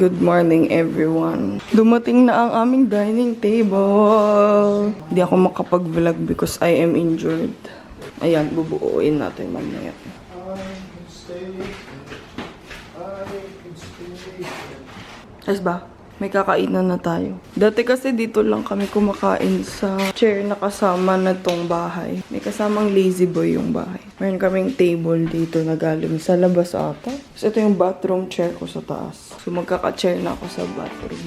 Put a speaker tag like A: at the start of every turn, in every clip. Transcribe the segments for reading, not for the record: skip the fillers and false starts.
A: Good morning, everyone. Dumating na ang aming dining table. Hindi ako makapag-vlog because I am injured. Ayan, bubuuin natin mamaya. Ayos ba? May kakainan na tayo. Dati kasi dito lang kami kumakain sa chair na kasama na tong bahay. May kasamang lazy boy yung bahay. Meron kaming table dito na galing sa labas ata. So ito yung bathroom chair ko sa taas. So magkaka-chair na ako sa bathroom.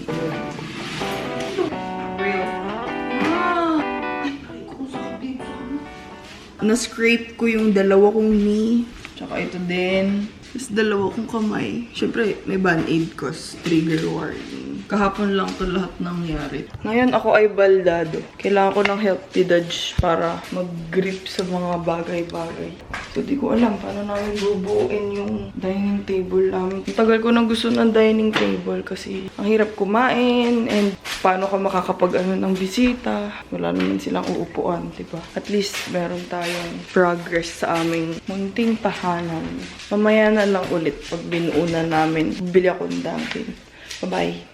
A: Na-scrape ko yung dalawa kong knee. Tsaka ito din. Tapos dalawa kong kamay. Siyempre, may band-aid ko. Trigger warning. Kahapon lang to lahat nangyari. Ngayon ako ay baldado. Kailangan ko ng healthy dodge para mag-grip sa mga bagay-bagay. So, di ko alam paano namin bubuuin yung dining table namin. Ang tagal ko nang gusto ng dining table kasi ang hirap kumain and paano ka makakapag-ano ng bisita. Wala naman silang uupuan, diba? At least meron tayong progress sa aming munting tahanan. Mamaya na lang ulit pag binuuna namin. Bili ako ng Dunkin. Bye-bye.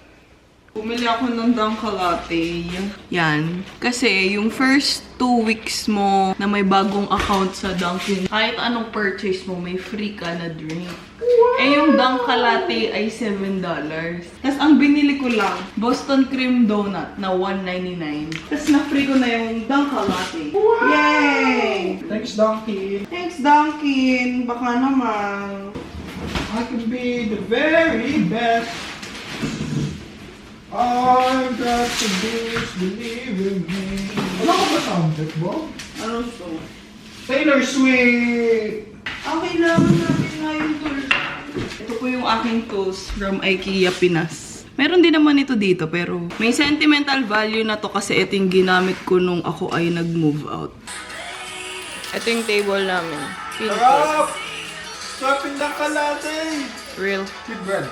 A: Bumili ako ng Dunkin' Latte. Yan. Kasi yung first 2 weeks mo na may bagong account sa Dunkin', kahit anong purchase mo, may free ka na drink. Wow! Eh yung Dunkin' Latte ay $7. Tapos ang binili ko lang, Boston Cream Donut na $1.99. Tapos na-free ko na yung Dunkin' Latte. Wow! Yay!
B: Thanks, Donkey.
A: Thanks, Dunkin'. Baka naman.
B: I can be the very best. I've got to believe in me. Wala ka ba soundtrack, Bob?
A: Ano to?
B: Taylor Swift!
A: Kailangan natin nga yung tools. Ito po yung aking tools from IKEA Pinas. Meron din naman ito dito, pero may sentimental value na to kasi ito yung ginamit ko nung ako ay nag-move out. Ito yung table namin.
B: Sarap! Swapping na kalate!
A: Real.
B: With bread.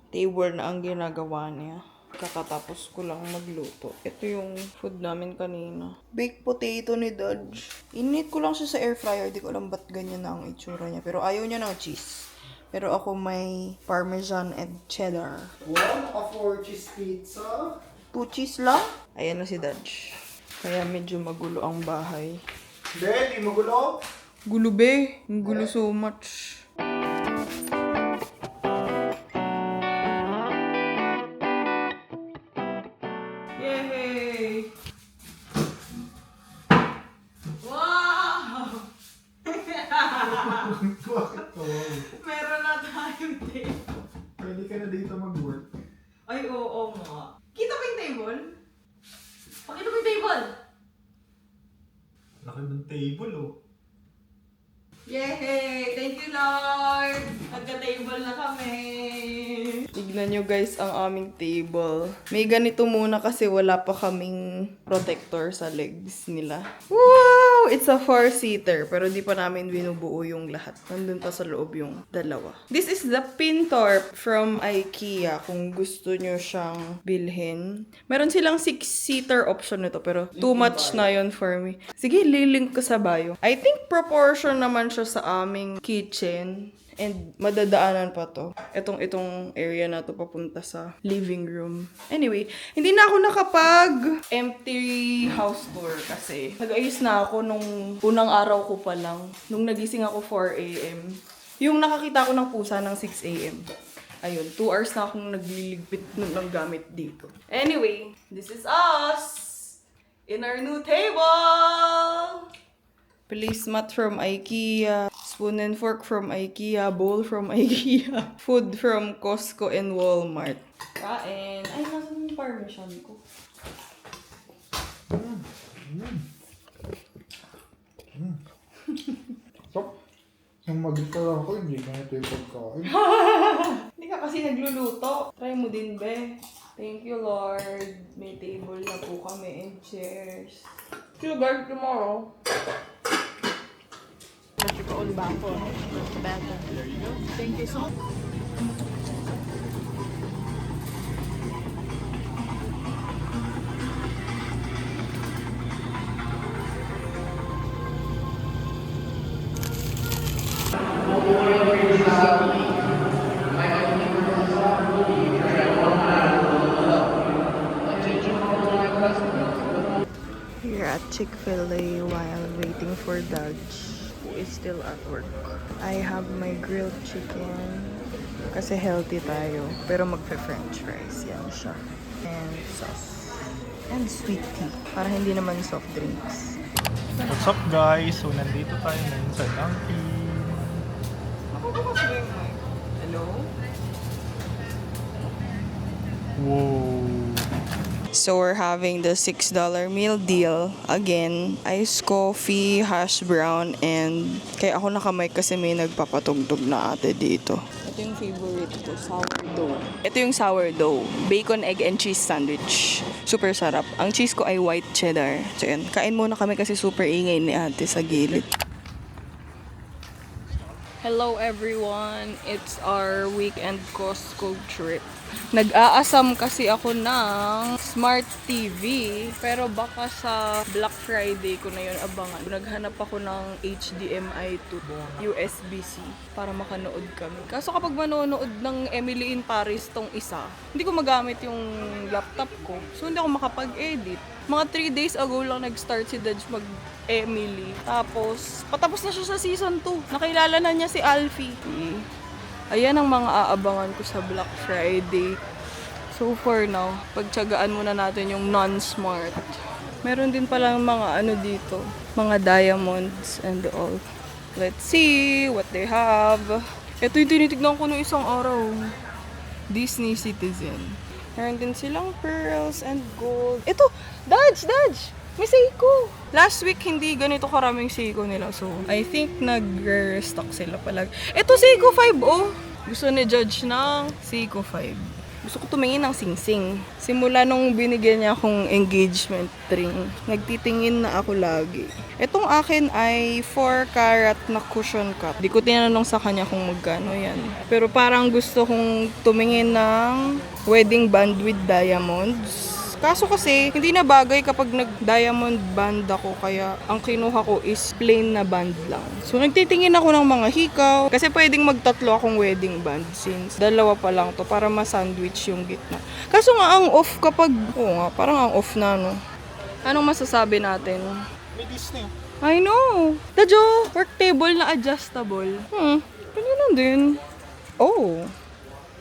A: Table na ang ginagawa niya. Kakatapos ko lang magluto. Ito yung food namin kanina. Baked potato ni Dodge. Init ko lang siya sa air fryer. Di ko alam ba't ganyan na ang itsura niya. Pero ayaw niya ng cheese. Pero ako may parmesan and cheddar.
B: Wow, naka 4 cheese pizza.
A: 2 cheese lang? Ayan na si Dodge. Kaya medyo magulo ang bahay.
B: Hindi, di magulo.
A: Gulo be. Ang gulo so much. Yay! Wow!
B: Bakit to?
A: Meron na tayong table.
B: Pwede ka na dito mag-work.
A: Ay, oo nga. Kita ba yung table? Pakita mo yung table!
B: Laki ng table, oh.
A: Yay! Thank you, Lord! Nagka-table na kami! Tignan nyo guys ang aming table. May ganito muna kasi wala pa kaming protector sa legs nila. Wow! It's a 4-seater pero di pa namin binubuo yung lahat. Nandun pa sa loob yung dalawa. This is the Pintorp from IKEA kung gusto nyo siyang bilhin. Meron silang 6-seater option nito pero too much na yun for me. Sige, lilink ko sa bio. I think proportion naman siya sa aming kitchen. And madadaanan pa to. Itong area na to papunta sa living room. Anyway, hindi na ako nakapag-empty house tour kasi nag-ayos na ako nung unang araw ko pa lang. Nung nagising ako 4 a.m. Yung nakakita ko ng pusa ng 6 a.m. Ayun, 2 hours na akong nagliligpit ng gamit dito. Anyway, this is us in our new table! Placemat from IKEA. Spoon and fork from IKEA. Bowl from IKEA. Food from Costco and Walmart. Kain. Ay, nasan yung parmesan ko?
B: So, nung mag-record ako, hindi ganito yung pagkain.
A: Hindi ka kasi nagluluto. Try mo din, be. Thank you, Lord. May table na po kami and chairs. See you guys tomorrow.
C: Own baffle. There you go. Thank you so much.
A: Chick-fil-A while waiting for Dodge, who is still at work. I have my grilled chicken kasi healthy tayo. Pero magpe-french fries. Yan siya. And sauce. And sweet tea. Para hindi naman soft drinks.
B: What's up guys? So nandito tayo ngayon sa Dunkin'.
A: Hello?
B: Wow!
A: So we're having the $6 meal deal. Again, iced coffee, hash brown, and kaya ako nakamay kasi may nagpapatugtog na ate dito. Ito yung favorite ko, sourdough. Ito yung sourdough. Bacon, egg, and cheese sandwich. Super sarap. Ang cheese ko ay white cheddar. So yun, kain muna kami kasi super ingay ni ate sa gilid. Hello everyone! It's our weekend Costco trip. Nag-aasam kasi ako ng Smart TV, pero baka sa Black Friday ko na yun abangan. Naghanap ako ng HDMI to USB-C para makanood kami. Kaso kapag manonood ng Emily in Paris tong isa, hindi ko magamit yung laptop ko. So hindi ako makapag-edit. Mga 3 days ago lang nag-start si Dodge mag-Emily. Tapos, patapos na siya sa season 2. Nakilala na niya si Alfie. Ayan ang mga aabangan ko sa Black Friday. So for now, pagtyagaan muna natin yung non-smart. Meron din palang mga ano dito, mga diamonds and all. Let's see what they have. Ito yung tinitignan ko nung isang araw. Disney Citizen. Meron din silang pearls and gold. Ito! Dodge! May Seiko! Last week, hindi ganito karaming Seiko nila. So, I think nag-restock sila palag. Ito, Seiko 5, oh! Gusto ni Judge ng Seiko 5. Gusto ko tumingin ng sing-sing. Simula nung binigyan niya akong engagement ring, nagtitingin na ako lagi. Itong akin ay 4 karat na cushion cup. Di ko tinanong sa kanya kung magkano yan. Pero parang gusto kong tumingin ng wedding band with diamonds. Kaso kasi, hindi na bagay kapag nag-diamond band ako, kaya ang kinuha ko is plain na band lang. So, nagtitingin ako ng mga hikaw, kasi pwedeng magtatlo akong wedding band since dalawa pa lang to para ma-sandwich yung gitna. Kaso nga, ang off kapag, parang ang off na, no? Anong masasabi natin?
B: May Disney.
A: I know! Dadyo, work table na adjustable. Pwede lang din. Oh!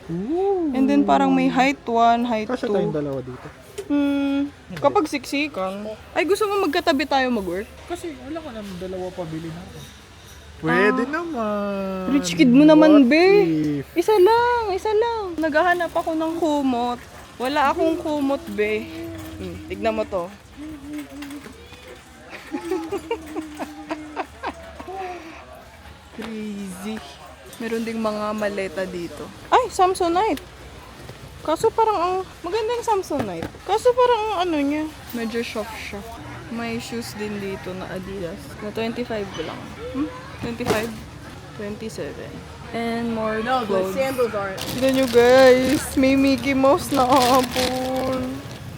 B: Ooh!
A: And then parang may height 1, height 2.
B: Kasya tayong dalawa dito.
A: Kapag siksikan. Ay, gusto mo magkatabi tayo mag-work?
B: Kasi wala ko naman dalawa pabili na ako. Pwede naman.
A: Rich kid mo naman,
B: What
A: be.
B: if?
A: Isa lang. Naghahanap ako ng kumot. Wala akong kumot, be. Tignan mo to. Crazy. Meron ding mga maleta dito. Ay, Samsonite. Kaso parang ang maganda yung Samsonite. Kaso parang ang ano niya, medyo soft siya. May shoes din dito na Adidas. Na 25 lang. 25? 27. And more clothes.
C: sandals aren't.
A: Tignan nyo guys, may Mickey Mouse na apple.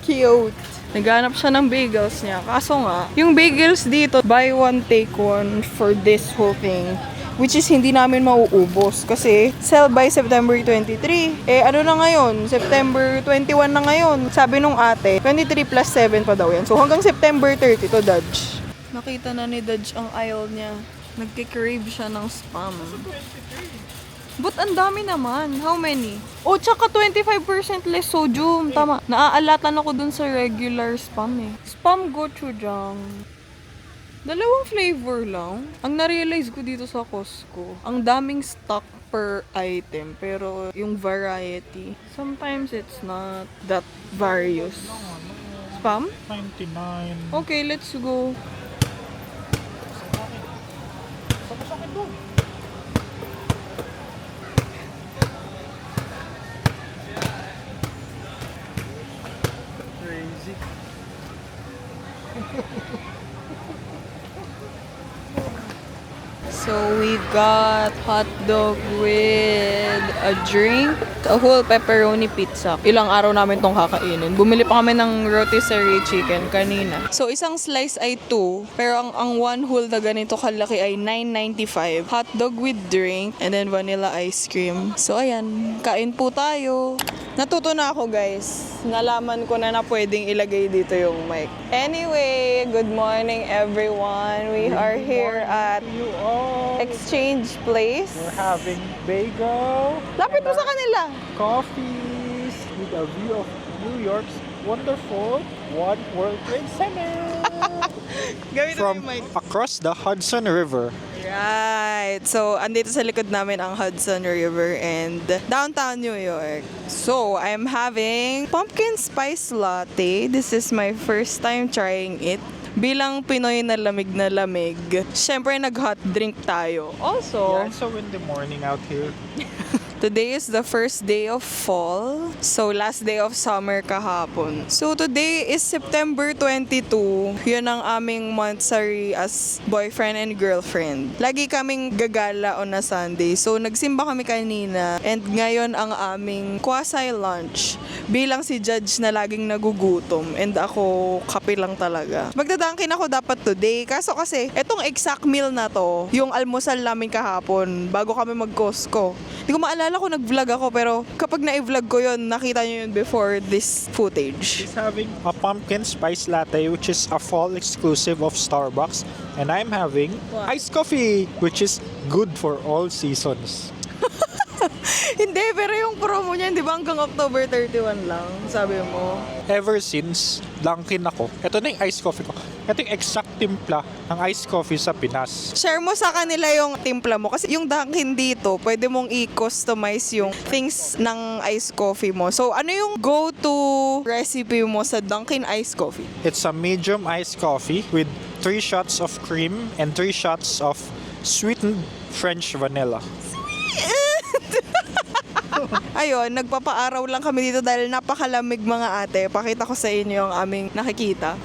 A: Cute. Naghanap siya ng bagels niya. Kaso nga, yung bagels dito, buy one, take one for this whole thing. Which is hindi namin mauubos kasi sell by September 23. Ano na ngayon? September 21 na ngayon. Sabi nung ate, 23 plus 7 pa daw yan. So hanggang September 30 to Dodge. Nakita na ni Dodge ang aisle niya. Nagkikrave siya ng spam. But ang dami naman. How many? Oh, tsaka 25% less sodium. Tama. Naaalatan ako dun sa regular spam eh. Spam gochujang. Dalawang flavor lang. Ang na-realize ko dito sa Costco, ang daming stock per item. Pero yung variety, sometimes it's not that various. Spam?
B: 99.
A: Okay, let's go.
B: Crazy.
A: So we got hot dog with a drink, a whole pepperoni pizza. Ilang araw namin tong kakainin. Bumili pa kami ng rotisserie chicken kanina. So isang slice ay 2, pero ang one whole na ganito kalaki ay $9.95. Hot dog with drink and then vanilla ice cream. So ayan, kain po tayo. Natuto na ako guys. Nalaman ko na pwedeng ilagay dito yung mic. Anyway, good morning everyone. We are here at
B: You all.
A: Exchange Place.
B: We're having bagel,
A: Lapit mo sa kanila.
B: coffees with a view of New York's wonderful One World Trade Center
A: Gamitin mo
B: from
A: yung mic.
B: across the Hudson River.
A: Right. So, andito sa likod namin ang Hudson River and downtown New York. So, I'm having pumpkin spice latte. This is my first time trying it. Bilang Pinoy na lamig, syempre nag-hot drink tayo. Also,
B: Yeah, it's so in the morning out here.
A: today is the first day of fall. So, last day of summer kahapon. So, today is September 22. Yun ang aming monthsary as boyfriend and girlfriend. Lagi kaming gagala on a Sunday. So, nagsimba kami kanina. And ngayon ang aming quasi-lunch. Bilang si Judge na laging nagugutom. And ako, kape lang talaga. Magdadangkin ako dapat today. Kaso kasi, etong exact meal na to, yung almusal namin kahapon, bago kami mag-Costco. Hindi ko maalala kung nag-vlog ako, pero kapag na-vlog ko yun, nakita nyo yun before this footage.
B: She's having a pumpkin spice latte, which is a fall exclusive of Starbucks. And I'm having
A: What?
B: iced coffee, which is good for all seasons.
A: Hindi, pero yung promo niya, di ba hanggang October 31 lang, sabi mo?
B: Ever since Dunkin ako, ito na yung iced coffee ko. Ito yung exact timpla ng iced coffee sa Pinas.
A: Share mo sa kanila yung timpla mo. Kasi yung Dunkin dito, pwede mong i-customize yung things ng iced coffee mo. So, ano yung go-to recipe mo sa Dunkin iced coffee?
B: It's a medium iced coffee with 3 shots of cream and 3 shots of sweetened French vanilla.
A: Ayun, nagpapaaraw lang kami dito dahil napakalamig mga ate. Pakita ko sa inyo ang aming nakikita.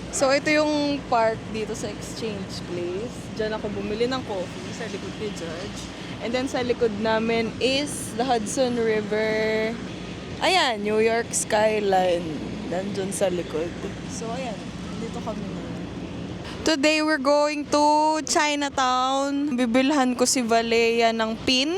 A: So, ito yung park dito sa Exchange Place. Diyan ako bumili ng coffee sa likod ni Judge. And then sa likod namin is the Hudson River. Ayan, New York skyline. Nandun sa likod. So, ayan. Dito kami na. Today, we're going to Chinatown. Bibilhan ko si Valea ng pin.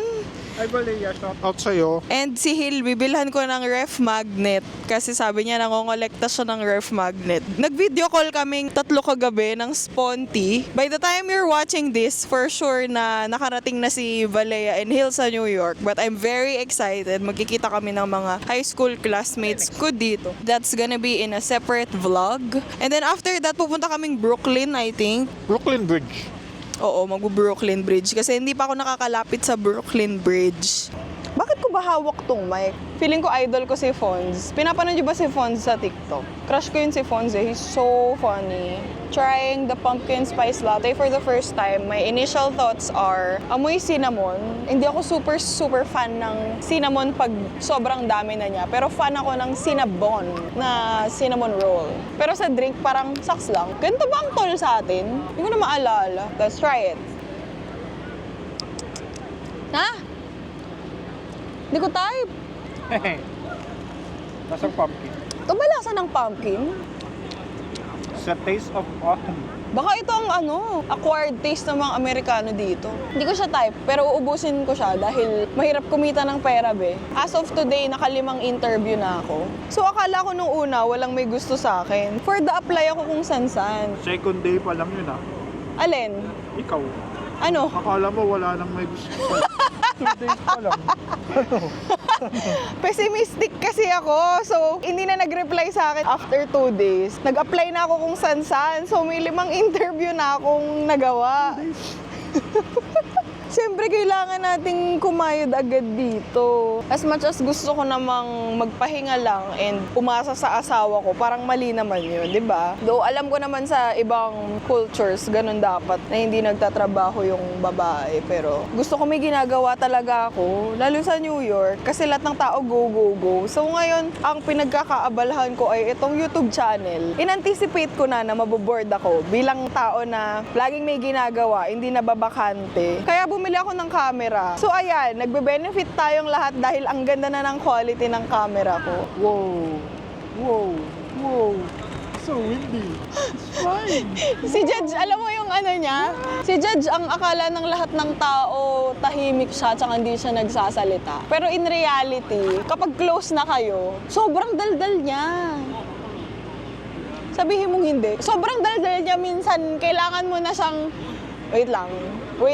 B: Ay, Valeria, shout out sa'yo.
A: And si Hill, bibilhan ko ng ref magnet. Kasi sabi niya, nangongolekta siya ng ref magnet. Nag-video call kaming 3 kagabi ng Sponty. By the time you're watching this, for sure na nakarating na si Valea and Hill sa New York. But I'm very excited. Magkikita kami ng mga high school classmates ko dito. That's gonna be in a separate vlog. And then after that, pupunta kaming Brooklyn, I think.
B: Brooklyn Bridge.
A: Oo, mag-Brooklyn Bridge. Kasi hindi pa ako nakakalapit sa Brooklyn Bridge. Bakit ko ba hawak tong mic? Feeling ko idol ko si Fonz. Pinapanood niyo ba si Fonz sa TikTok? Crush ko yun si Fonz eh. He's so funny. Trying the pumpkin spice latte for the first time, my initial thoughts are, amoy cinnamon. Hindi ako super fan ng cinnamon pag sobrang dami na niya. Pero fan ako ng cinnabon na cinnamon roll. Pero sa drink, parang saks lang. Ganito ba ang tol sa atin? Hindi ko na maalala. Let's try it. Ha? Hindi ko type.
B: Lasang pumpkin.
A: Ito ba lasa ng pumpkin?
B: It's a taste of autumn.
A: Baka ito ang acquired taste ng mga Amerikano dito. Hindi ko siya type, pero uubusin ko siya dahil mahirap kumita ng pera, be. As of today, naka5 interview na ako. So akala ko nung una, walang may gusto sa akin. For the apply ako kung san-san.
B: Second day pa lang yun
A: Alin?
B: Ikaw.
A: Ano?
B: Akala mo wala nang may gusto sa'yo. 2 days pa lang.
A: Pessimistic kasi ako. So, hindi na nag-reply sa akin after 2 days. Nag-apply na ako kung san-san. So, may 5 interview na akong nagawa. Siyempre, kailangan nating kumayod agad dito. As much as gusto ko namang magpahinga lang and umasa sa asawa ko, parang mali naman yun, di ba? Though alam ko naman sa ibang cultures, ganun dapat, na hindi nagtatrabaho yung babae. Pero gusto ko may ginagawa talaga ako, lalo sa New York, kasi lahat ng tao go, go, go. So ngayon, ang pinagkakaabalahan ko ay itong YouTube channel. In-anticipate ko na maboboard ako bilang tao na laging may ginagawa, hindi nababakante. Kaya bumili ako ng camera. So ayan, nagbe-benefit tayong lahat dahil ang ganda na ng quality ng camera ko.
B: Whoa! Whoa! Whoa! So windy. It's fine.
A: Si Judge, alam mo yung ano niya? Si Judge, ang akala ng lahat ng tao, tahimik siya, tsaka hindi siya nagsasalita. Pero in reality, kapag close na kayo, sobrang daldal niya. Sabihin mong hindi. Sobrang daldal niya, minsan kailangan mo na siyang, wait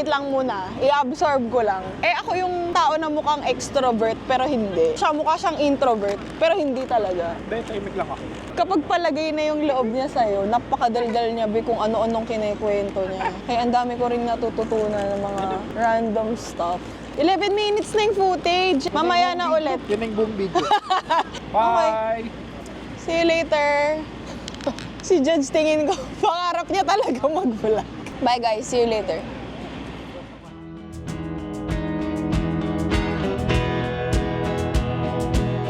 A: lang muna, i-absorb ko lang. Eh ako yung tao na mukhang extrovert pero hindi. Siya mukha siyang introvert pero hindi talaga.
B: Dahil tahimik lang ako.
A: Kapag palagay na yung loob niya sa'yo, napakadaldal niya kung ano-anong kinikwento niya. Kaya ang dami ko rin natututunan ng mga random stuff. 11 minutes na yung footage. Mamaya na ulit.
B: Yun ang buong video. Bye!
A: See you later. Si Judge tingin ko, pangarap niya talaga mag-vlog. Bye guys, see you later.